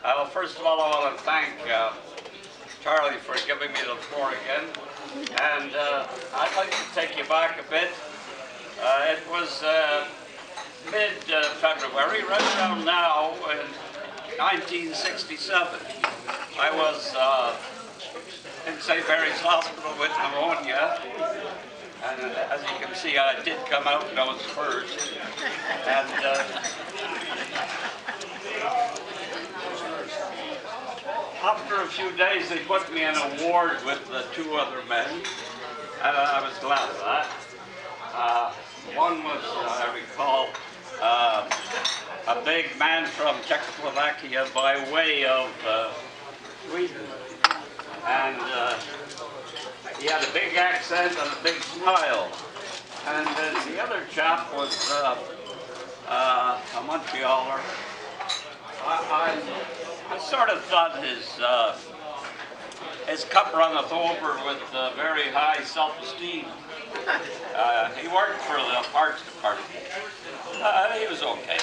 Well, first of all, I want to thank Charlie for giving me the floor again. And I'd like to take you back a bit. It was mid-February, right around now, in 1967. I was in St. Mary's Hospital with pneumonia. And as you can see, I did come out nose first. And after a few days, they put me in a ward with the two other men, and I was glad of that. One was, I recall, a big man from Czechoslovakia by way of Sweden, and he had a big accent and a big smile. And the other chap was a Montrealer. I sort of thought his cup runneth over with very high self-esteem. He worked for the Parks Department. He was okay.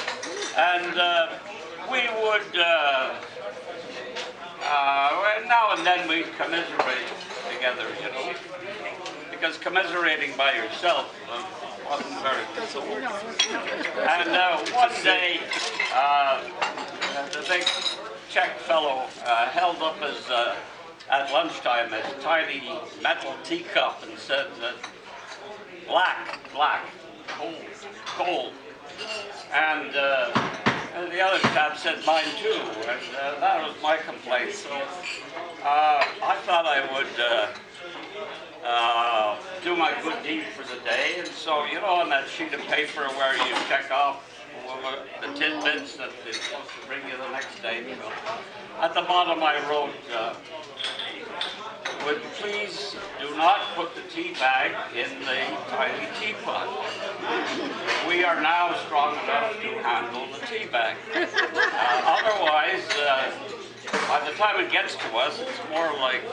And we would, now and then we'd commiserate together, you know, because commiserating by yourself wasn't very good. And one day, the big Czech fellow held up his, at lunchtime, his tiny metal teacup and said, black, cold, cold. And the other chap said mine too, and that was my complaint. So I thought I would do my good deed for the day, and so, you know, on that sheet of paper where you check off the tidbits that they're supposed to bring you the next day, you know, at the bottom I wrote, would please do not put the tea bag in the tiny teapot. We are now strong enough to handle the tea bag. Otherwise, by the time it gets to us, it's more like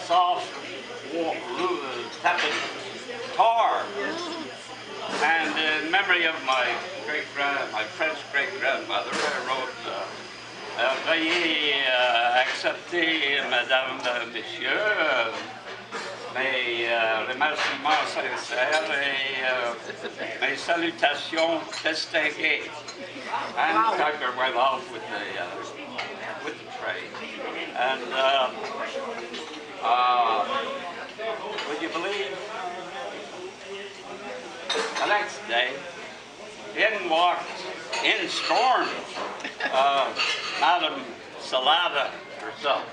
soft, tepid tar. And in memory of my French great-grandmother, I wrote, veuillez accepter, Madame, Monsieur, mes remerciements sincères et mes salutations distinguées. And Tucker went off with the tray. And would you believe, the next day, in walked, in storm, Madame Salada herself.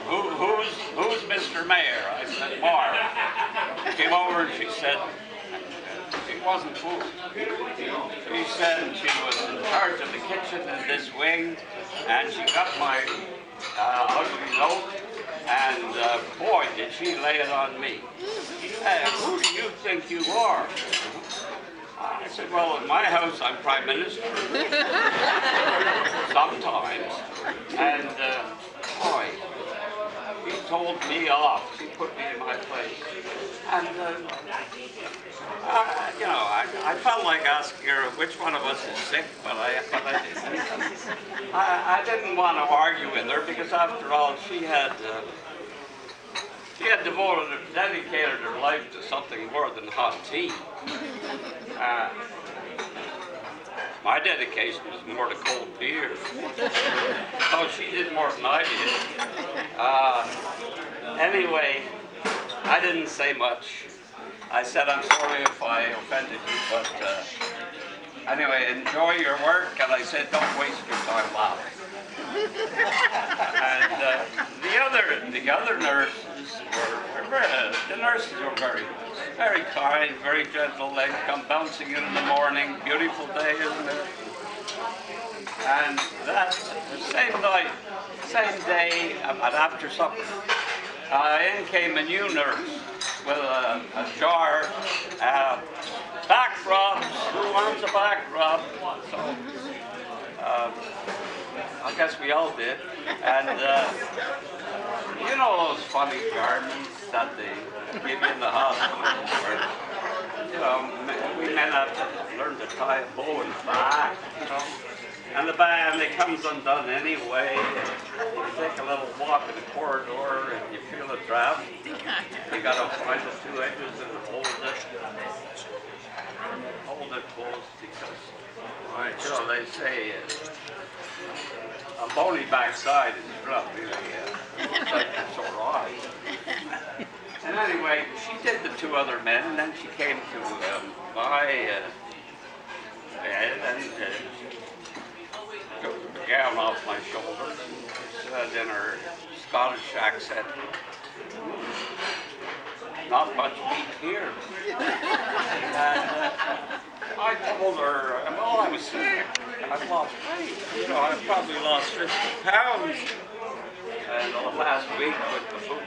Who's Mr. Mayor? I said, Maher. She came over and she said, she wasn't fooled. She said she was in charge of the kitchen in this wing, and she got my ugly note, and boy, did she lay it on me. Hey, who do you think you are? I said, well, in my house, I'm Prime Minister. Sometimes. And, boy, she told me off. She put me in my place. And, you know, I felt like asking her which one of us is sick, but I didn't. I didn't want to argue with her because, after all, she had dedicated her life to something more than hot tea. My dedication was more to cold beer. So she did more than I did. Anyway, I didn't say much. I said, I'm sorry if I offended you, but anyway, enjoy your work. And I said, don't waste your time laughing. And the other nurses were very kind, very gentle. They'd come bouncing in the morning. Beautiful day, isn't it? And that the same night, same day, after supper, in came a new nurse with a jar, back rubs. Who wants a back rub? So, I guess we all did. And you know those funny gardens that they give you in the hospital, where, you know, we young men have to learn to tie a bow in the back, you know. And the band, it comes undone anyway. You take a little walk in the corridor and you feel a draft. You got to find the two edges and hold it. Hold it close because, you know, they say a bony backside is not really sore off. And anyway, she did the two other men, and then she came to my bed and took the gown off my shoulders and said in her Scottish accent, "Not much meat here." And I told her, well, I was sick. I've lost weight. You know, I've probably lost 50 pounds. And the last week with the food